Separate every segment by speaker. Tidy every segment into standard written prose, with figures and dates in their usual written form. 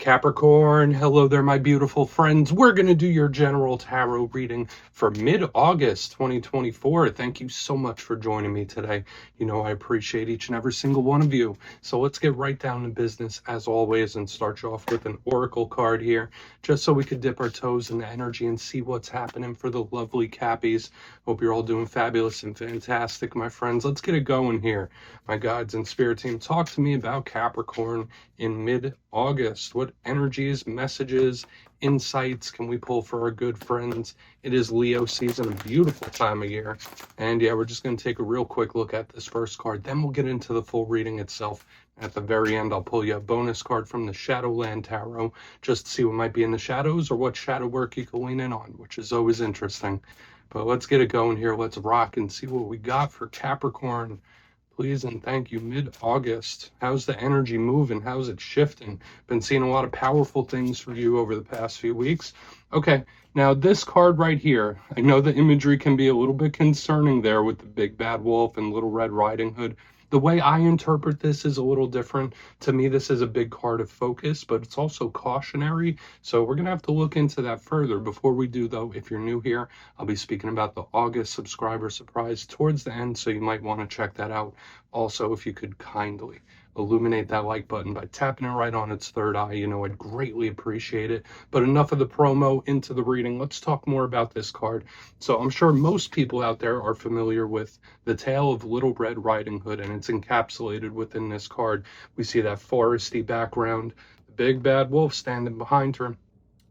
Speaker 1: Capricorn, hello there, my beautiful friends. We're going to do your general tarot reading for mid-August 2024. Thank you so much for joining me today. You know, I appreciate each and every single one of you. So let's get right down to business as always and start you off with an oracle card here, just so we could dip our toes in the energy and see what's happening for the lovely Cappies. Hope you're all doing fabulous and fantastic, my friends. Let's get it going here. My guides and spirit team, talk to me about Capricorn in mid-August. What energies, messages, insights can we pull for our good friends? It is Leo season, a beautiful time of year. And yeah, we're just going to take a real quick look at this first card. Then we'll get into the full reading itself. At the very end, I'll pull you a bonus card from the Shadowland Tarot, just to see what might be in the shadows or what shadow work you can lean in on, which is always interesting. But let's get it going here. Let's rock and see what we got for Capricorn. Please and thank you, mid-August. How's the energy moving? How's it shifting? Been seeing a lot of powerful things for you over the past few weeks. Okay, now this card right here, I know the imagery can be a little bit concerning there with the big bad wolf and Little Red Riding Hood. The way I interpret this is a little different. To me, this is a big card of focus, but it's also cautionary. So we're going to have to look into that further. Before we do, though, if you're new here, I'll be speaking about the August subscriber surprise towards the end, so you might want to check that out. Also, if you could kindly illuminate that like button by tapping it right on its third eye, you know, I'd greatly appreciate it. But enough of the promo, into the reading. Let's talk more about this card. So I'm sure most people out there are familiar with the tale of Little Red Riding Hood, and it's encapsulated within this card. We see that foresty background, the big bad wolf standing behind her.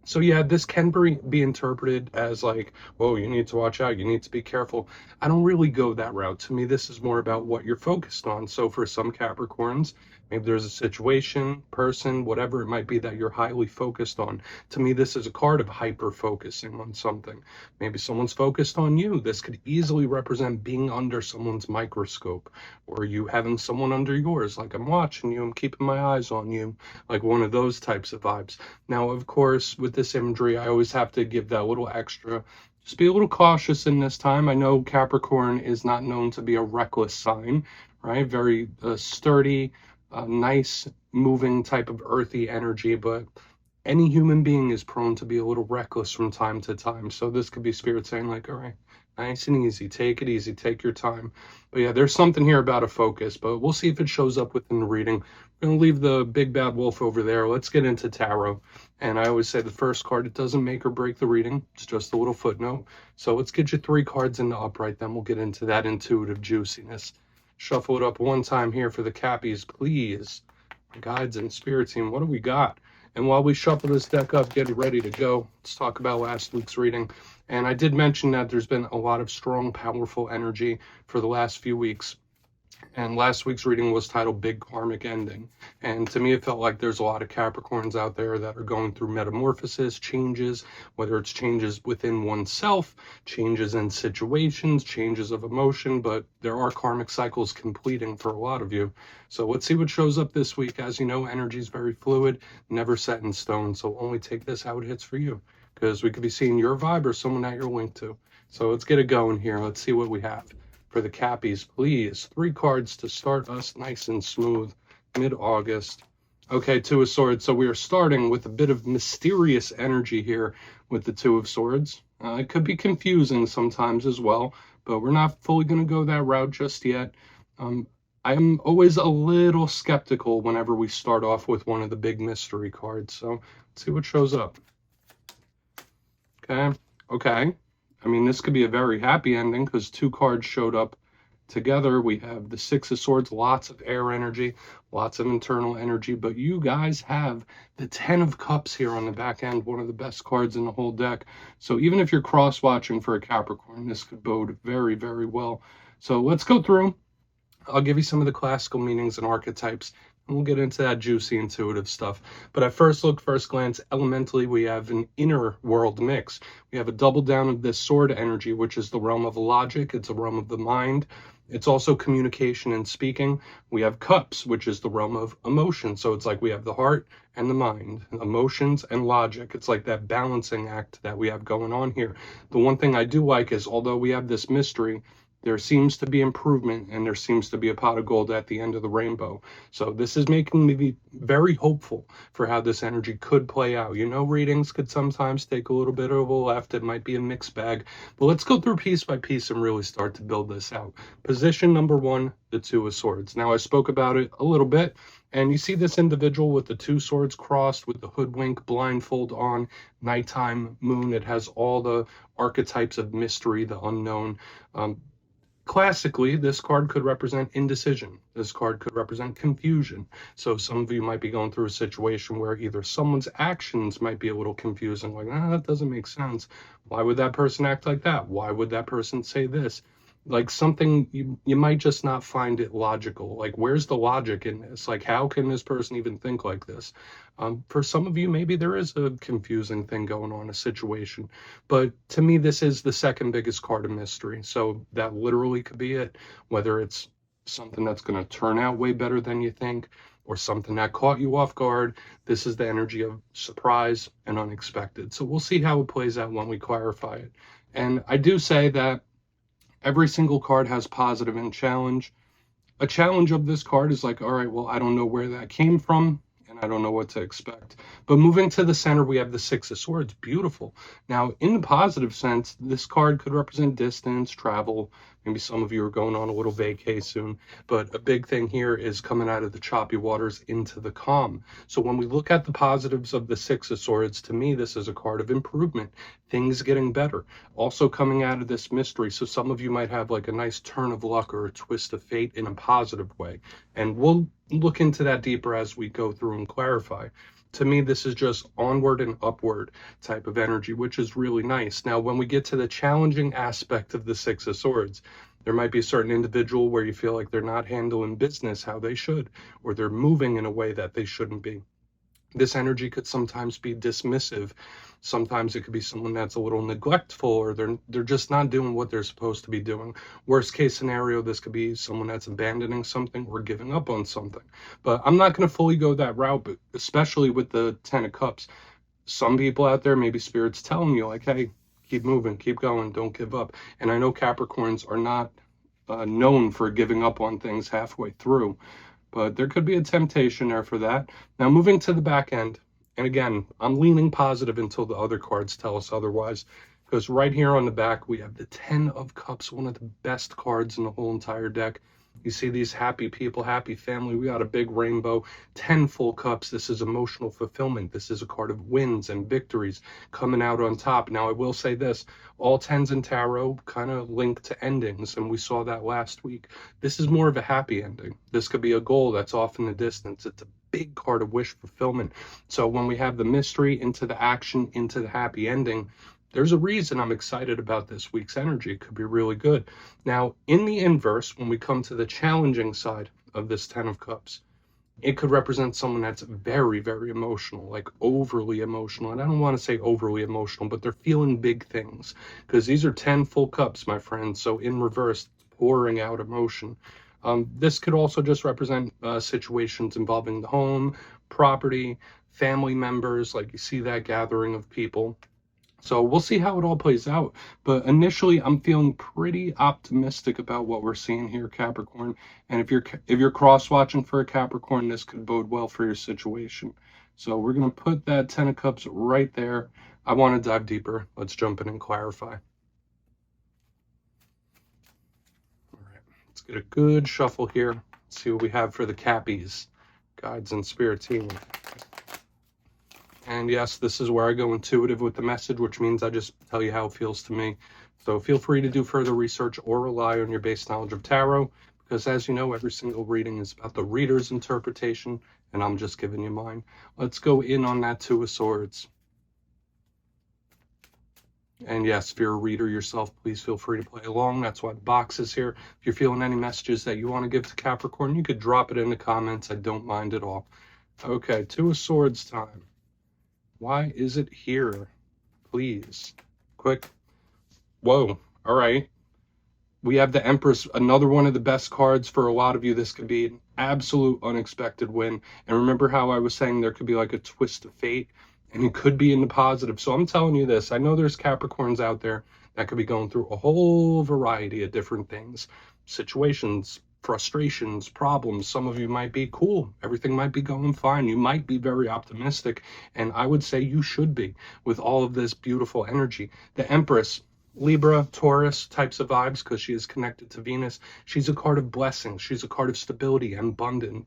Speaker 1: So yeah, this can be interpreted as like, whoa, you need to watch out, you need to be careful. I don't really go that route. To me, this is more about what you're focused on. So for some Capricorns, maybe there's a situation, person, whatever it might be that you're highly focused on. To me, this is a card of hyper-focusing on something. Maybe someone's focused on you. This could easily represent being under someone's microscope, or you having someone under yours, like I'm watching you, I'm keeping my eyes on you, like one of those types of vibes. Now, of course, with this imagery, I always have to give that little extra. Just be a little cautious in this time. I know Capricorn is not known to be a reckless sign, right? Very sturdy, nice, moving type of earthy energy, but any human being is prone to be a little reckless from time to time. So this could be spirit saying like, all right, nice and easy, take it easy, take your time. But yeah, there's something here about a focus, but we'll see if it shows up within the reading. We're going to leave the big bad wolf over there. Let's get into tarot. And I always say the first card, it doesn't make or break the reading. It's just a little footnote. So let's get you 3 cards in the upright. Then we'll get into that intuitive juiciness. Shuffle it up one time here for the Cappies, please. Guides and spirit team, what do we got? And while we shuffle this deck up, get it ready to go, let's talk about last week's reading. And I did mention that there's been a lot of strong, powerful energy for the last few weeks. And last week's reading was titled Big Karmic Ending. And to me, it felt like there's a lot of Capricorns out there that are going through metamorphosis, changes, whether it's changes within oneself, changes in situations, changes of emotion, but there are karmic cycles completing for a lot of you. So let's see what shows up this week. As you know, energy is very fluid, never set in stone. So only take this how it hits for you, because we could be seeing your vibe or someone that you're linked to. So let's get it going here. Let's see what we have. For the Cappies, please, 3 cards to start us nice and smooth, mid-August. Okay, 2 of Swords. So we are starting with a bit of mysterious energy here with the 2 of Swords. It could be confusing sometimes as well, but we're not fully going to go that route just yet. I am always a little skeptical whenever we start off with one of the big mystery cards. So let's see what shows up. Okay. I mean, this could be a very happy ending because 2 cards showed up together. We have the 6 of Swords, lots of air energy, lots of internal energy, but you guys have the 10 of Cups here on the back end, one of the best cards in the whole deck. So even if you're cross-watching for a Capricorn, this could bode very, very well. So let's go through. I'll give you some of the classical meanings and archetypes, and we'll get into that juicy intuitive stuff. But at first look, first glance, elementally, we have an inner world mix. We have a double down of this sword energy, which is the realm of logic. It's a realm of the mind. It's also communication and speaking. We have cups, which is the realm of emotion. So it's like we have the heart and the mind, emotions and logic. It's like that balancing act that we have going on here. The one thing I do like is, although we have this mystery, There seems to be improvement, and there seems to be a pot of gold at the end of the rainbow. So this is making me be very hopeful for how this energy could play out. You know, readings could sometimes take a little bit of a left. It might be a mixed bag, but let's go through piece by piece and really start to build this out. Position number one, the Two of Swords. Now, I spoke about it a little bit, and you see this individual with the two swords crossed, with the hoodwink, blindfold on, nighttime moon. It has all the archetypes of mystery, the unknown. Classically, this card could represent indecision. This card could represent confusion. So some of you might be going through a situation where either someone's actions might be a little confusing, like, that doesn't make sense. Why would that person act like that? Why would that person say this? Like something you might just not find it logical. Like, where's the logic in this? Like, how can this person even think like this? For some of you, maybe there is a confusing thing going on, a situation. But to me, this is the second biggest card of mystery. So that literally could be it, whether it's something that's going to turn out way better than you think, or something that caught you off guard. This is the energy of surprise and unexpected. So we'll see how it plays out when we clarify it. And I do say that every single card has positive and challenge. A challenge of this card is like, all right, well, I don't know where that came from, and I don't know what to expect. But moving to the center, we have the Six of Swords. Beautiful. Now, in the positive sense, this card could represent distance, travel. Maybe some of you are going on a little vacay soon. But a big thing here is coming out of the choppy waters into the calm. So when we look at the positives of the Six of Swords, to me, this is a card of improvement. Things getting better. Also coming out of this mystery. So some of you might have like a nice turn of luck or a twist of fate in a positive way. And we'll look into that deeper as we go through and clarify. To me, this is just onward and upward type of energy, which is really nice. Now, when we get to the challenging aspect of the Six of Swords, there might be a certain individual where you feel like they're not handling business how they should, or they're moving in a way that they shouldn't be. This energy could sometimes be dismissive. Sometimes it could be someone that's a little neglectful, or they're just not doing what they're supposed to be doing. Worst case scenario, this could be someone that's abandoning something or giving up on something. But I'm not going to fully go that route, but especially with the Ten of Cups. Some people out there, maybe Spirit's telling you like, hey, keep moving, keep going, don't give up. And I know Capricorns are not known for giving up on things halfway through, but there could be a temptation there for that. Now, moving to the back end, and again, I'm leaning positive until the other cards tell us otherwise, because right here on the back, we have the Ten of Cups, one of the best cards in the whole entire deck. You see these happy people, happy family. We got a big rainbow, 10 full cups. This is emotional fulfillment. This is a card of wins and victories coming out on top. Now, I will say this, all 10s in tarot kind of link to endings, and we saw that last week. This is more of a happy ending. This could be a goal that's off in the distance. It's a big card of wish fulfillment. So when we have the mystery into the action, into the happy ending, there's a reason I'm excited about this week's energy. It could be really good. Now, in the inverse, when we come to the challenging side of this Ten of Cups, it could represent someone that's very, very emotional, like overly emotional. And I don't want to say overly emotional, but they're feeling big things, because these are 10 full cups, my friends. So in reverse, pouring out emotion. This could also just represent situations involving the home, property, family members, like you see that gathering of people. So we'll see how it all plays out. But initially, I'm feeling pretty optimistic about what we're seeing here, Capricorn. And if you're cross-watching for a Capricorn, this could bode well for your situation. So we're going to put that Ten of Cups right there. I want to dive deeper. Let's jump in and clarify. All right, let's get a good shuffle here. Let's see what we have for the Cappies, guides and spirit team. And yes, this is where I go intuitive with the message, which means I just tell you how it feels to me. So feel free to do further research or rely on your base knowledge of tarot, because as you know, every single reading is about the reader's interpretation, and I'm just giving you mine. Let's go in on that Two of Swords. And yes, if you're a reader yourself, please feel free to play along. That's why the box is here. If you're feeling any messages that you want to give to Capricorn, you could drop it in the comments. I don't mind at all. Okay, Two of Swords time. Why is it here? Please. Quick. Whoa. All right. We have the Empress, another one of the best cards for a lot of you. This could be an absolute unexpected win. And remember how I was saying there could be like a twist of fate, and it could be in the positive. So I'm telling you this. I know there's Capricorns out there that could be going through a whole variety of different things, situations, frustrations, problems. Some of you might be cool. Everything might be going fine. You might be very optimistic. And I would say you should be with all of this beautiful energy. The Empress, Libra, Taurus types of vibes, because she is connected to Venus. She's a card of blessings. She's a card of stability and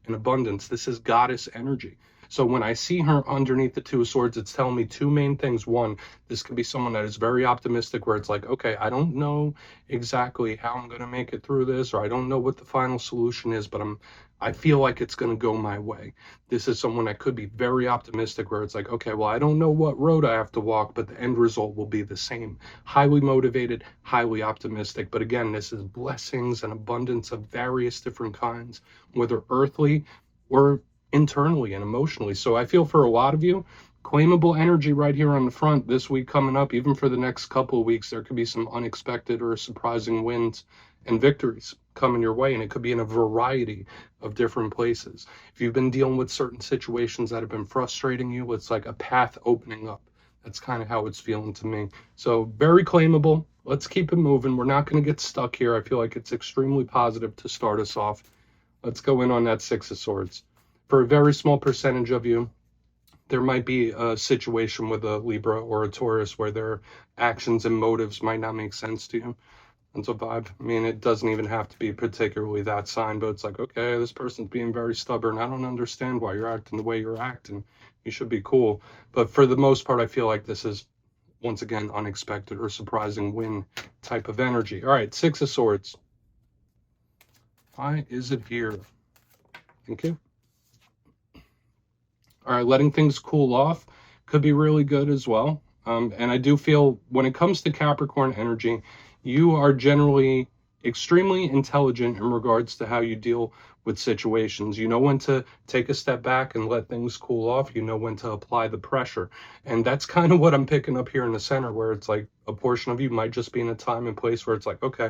Speaker 1: abundance. This is goddess energy. So when I see her underneath the Two of Swords, it's telling me two main things. One, this could be someone that is very optimistic, where it's like, okay, I don't know exactly how I'm going to make it through this, or I don't know what the final solution is, but I feel like it's going to go my way. This is someone that could be very optimistic, where it's like, okay, well, I don't know what road I have to walk, but the end result will be the same. Highly motivated, highly optimistic. But again, this is blessings and abundance of various different kinds, whether earthly or internally and emotionally. So I feel for a lot of you, claimable energy right here on the front this week coming up. Even for the next couple of weeks, there could be some unexpected or surprising wins and victories coming your way, and it could be in a variety of different places. If you've been dealing with certain situations that have been frustrating you, it's like a path opening up. That's kind of how it's feeling to me. So very claimable. Let's keep it moving. We're not going to get stuck here. I feel like it's extremely positive to start us off. Let's go in on that Six of Swords. For a very small percentage of you, there might be a situation with a Libra or a Taurus where their actions and motives might not make sense to you. That's a vibe. I mean, it doesn't even have to be particularly that sign, but it's like, okay, this person's being very stubborn. I don't understand why you're acting the way you're acting. You should be cool. But for the most part, I feel like this is, once again, unexpected or surprising win type of energy. All right, Six of Swords. Why is it here? Thank you. All right, letting things cool off could be really good as well. And I do feel when it comes to Capricorn energy, you are generally extremely intelligent in regards to how you deal with situations. You know when to take a step back and let things cool off. You know when to apply the pressure. And that's kind of what I'm picking up here in the center, where it's like a portion of you might just be in a time and place where it's like, okay,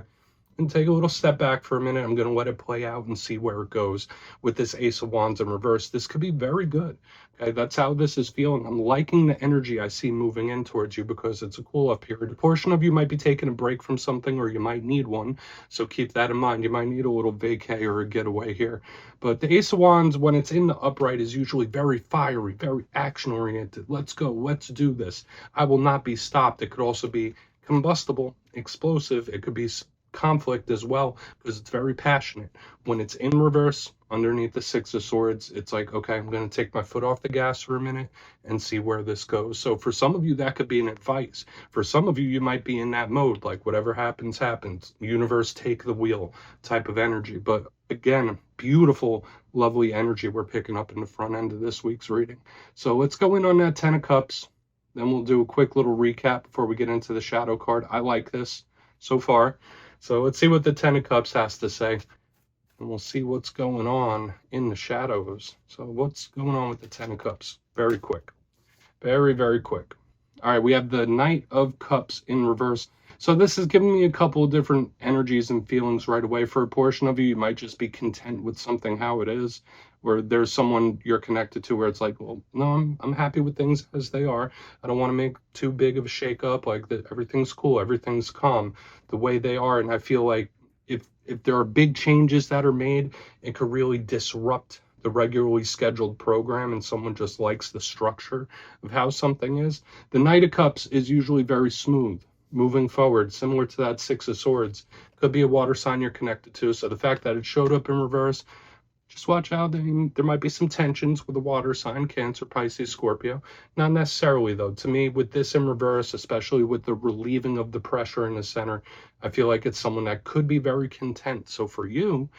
Speaker 1: and take a little step back for a minute. I'm going to let it play out and see where it goes. With this Ace of Wands in reverse, this could be very good. Okay, that's how this is feeling. I'm liking the energy I see moving in towards you, because it's a cool up period. A portion of you might be taking a break from something, or you might need one. So keep that in mind. You might need a little vacay or a getaway here. But the Ace of Wands, when it's in the upright, is usually very fiery, very action oriented. Let's go. Let's do this. I will not be stopped. It could also be combustible, explosive. It could be conflict as well, because it's very passionate. When it's in reverse underneath the Six of Swords, it's like, okay, I'm going to take my foot off the gas for a minute and see where this goes. So for some of you, that could be an advice. For some of you, you might be in that mode, like whatever happens, happens. Universe, take the wheel type of energy. But again, beautiful, lovely energy we're picking up in the front end of this week's reading. So let's go in on that Ten of Cups. Then we'll do a quick little recap before we get into the shadow card. I like this so far. So let's see what the Ten of Cups has to say, and we'll see what's going on in the shadows. So what's going on with the Ten of Cups? Very quick. Very, very quick. All right, we have the Knight of Cups in reverse. So this is giving me a couple of different energies and feelings right away. For a portion of you, you might just be content with something how it is, where there's someone you're connected to where it's like, well, no, I'm happy with things as they are. I don't want to make too big of a shake up, like that everything's cool, everything's calm the way they are. And I feel like if there are big changes that are made, it could really disrupt the regularly scheduled program, and someone just likes the structure of how something is. The Knight of Cups is usually very smooth moving forward, similar to that Six of Swords. Could be a water sign you're connected to. So the fact that it showed up in reverse, just watch out. There might be some tensions with a water sign, Cancer, Pisces, Scorpio. Not necessarily, though. To me, with this in reverse, especially with the relieving of the pressure in the center, I feel like it's someone that could be very content. So for you,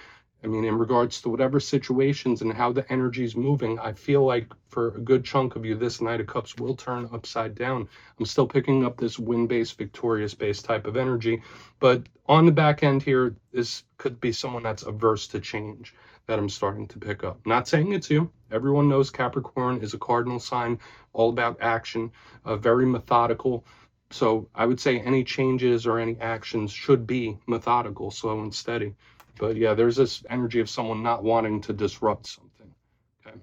Speaker 1: I mean, in regards to whatever situations and how the energy is moving, I feel like for a good chunk of you, this Knight of Cups will turn upside down. I'm still picking up this win-based, victorious-based type of energy. But on the back end here, this could be someone that's averse to change that I'm starting to pick up. Not saying it's you. Everyone knows Capricorn is a cardinal sign, all about action, very methodical. So I would say any changes or any actions should be methodical, slow and steady. But yeah, there's this energy of someone not wanting to disrupt something. Okay.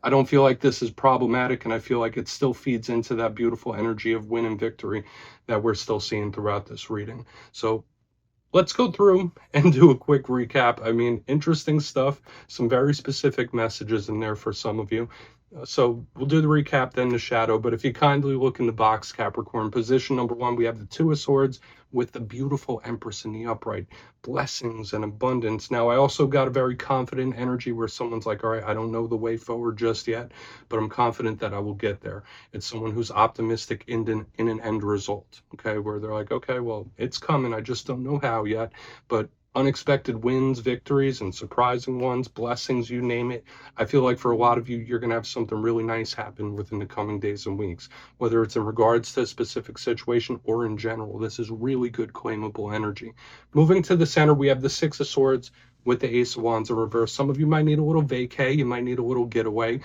Speaker 1: I don't feel like this is problematic, and I feel like it still feeds into that beautiful energy of win and victory that we're still seeing throughout this reading. So let's go through and do a quick recap. I mean, interesting stuff, some very specific messages in there for some of you. So we'll do the recap, then the shadow. But if you kindly look in the box, Capricorn, position number 1, we have the Two of Swords with the beautiful Empress in the upright. Blessings and abundance. Now, I also got a very confident energy where someone's like, all right, I don't know the way forward just yet, but I'm confident that I will get there. It's someone who's optimistic in an end result, okay, where they're like, okay, well, it's coming. I just don't know how yet, but unexpected wins, victories, and surprising ones, blessings, you name it. I feel like for a lot of you, you're going to have something really nice happen within the coming days and weeks, whether it's in regards to a specific situation or in general. This is really good claimable energy. Moving to the center, we have the Six of Swords with the Ace of Wands in reverse. Some of you might need a little vacay, you might need a little getaway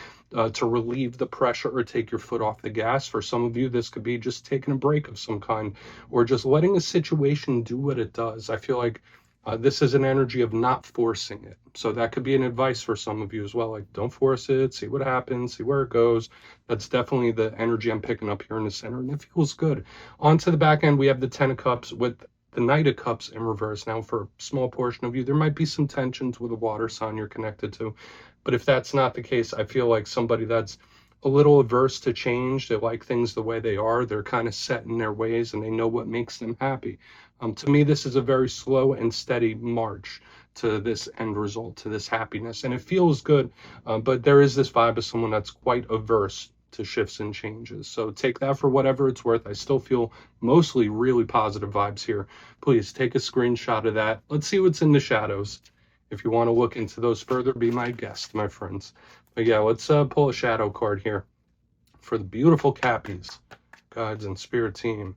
Speaker 1: to relieve the pressure or take your foot off the gas. For some of you, this could be just taking a break of some kind or just letting a situation do what it does. I feel like this is an energy of not forcing it. So that could be an advice for some of you as well. Like, don't force it, see what happens, see where it goes. That's definitely the energy I'm picking up here in the center, and it feels good. On to the back end, we have the Ten of Cups with the Knight of Cups in reverse. Now, for a small portion of you, there might be some tensions with a water sign you're connected to. But if that's not the case, I feel like somebody that's a little averse to change, they like things the way they are, they're kind of set in their ways, and they know what makes them happy. To me, this is a very slow and steady march to this end result, to this happiness, and it feels good, but there is this vibe of someone that's quite averse to shifts and changes. So take that for whatever it's worth. I still feel mostly really positive vibes here. Please take a screenshot of that. Let's see what's in the shadows. If you want to look into those further, be my guest, my friends. But yeah, let's pull a shadow card here for the beautiful Cappies, guides and spirit team.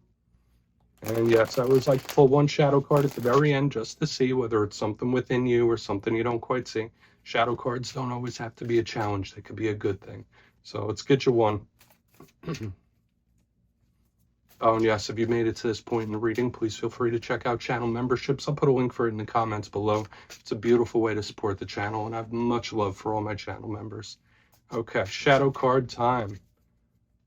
Speaker 1: And yes, I always like to pull one shadow card at the very end just to see whether it's something within you or something you don't quite see. Shadow cards don't always have to be a challenge. They could be a good thing. So let's get you one. Oh, and yes, if you made it to this point in the reading, please feel free to check out channel memberships. I'll put a link for it in the comments below. It's a beautiful way to support the channel, and I have much love for all my channel members. Okay, shadow card time.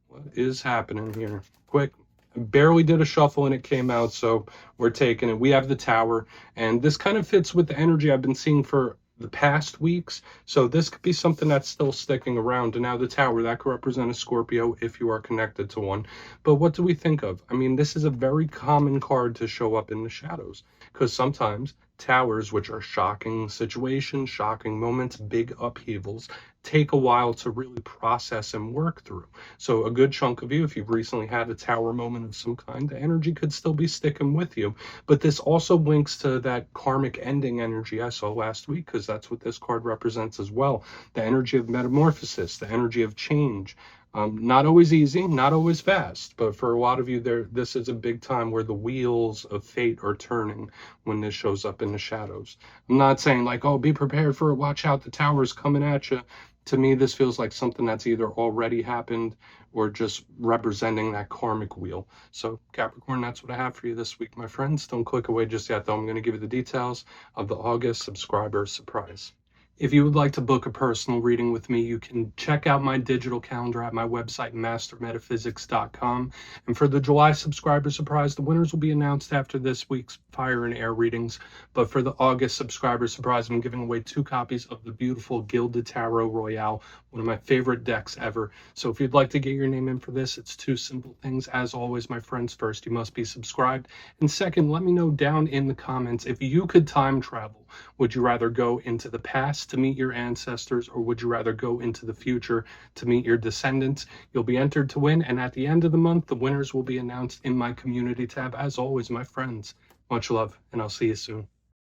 Speaker 1: What is happening here? Quick. I barely did a shuffle and it came out, so we're taking it. We have the Tower, and this kind of fits with the energy I've been seeing for the past weeks, so this could be something that's still sticking around. And now the Tower, that could represent a Scorpio if you are connected to one. But what do we think of? I mean, this is a very common card to show up in the shadows, because sometimes towers, which are shocking situations, shocking moments, big upheavals, take a while to really process and work through. So a good chunk of you, if you've recently had a tower moment of some kind, the energy could still be sticking with you. But this also links to that karmic ending energy I saw last week, because that's what this card represents as well. The energy of metamorphosis, the energy of change. Not always easy, not always fast, but for a lot of you, this is a big time where the wheels of fate are turning when this shows up in the shadows. I'm not saying like, oh, be prepared for it, watch out, the tower's coming at you. To me, this feels like something that's either already happened or just representing that karmic wheel. So Capricorn, that's what I have for you this week, my friends. Don't click away just yet, though. I'm going to give you the details of the August subscriber surprise. If you would like to book a personal reading with me, you can check out my digital calendar at my website, mastermetaphysics.com. And for the July subscriber surprise, the winners will be announced after this week's Fire and Air readings. But for the August subscriber surprise, I'm giving away 2 copies of the beautiful Gilded Tarot Royale, one of my favorite decks ever. So if you'd like to get your name in for this, it's 2 simple things. As always, my friends, first, you must be subscribed. And second, let me know down in the comments, if you could time travel, would you rather go into the past to meet your ancestors, or would you rather go into the future to meet your descendants? You'll be entered to win, and at the end of the month, the winners will be announced in my community tab. As always, my friends, much love, and I'll see you soon.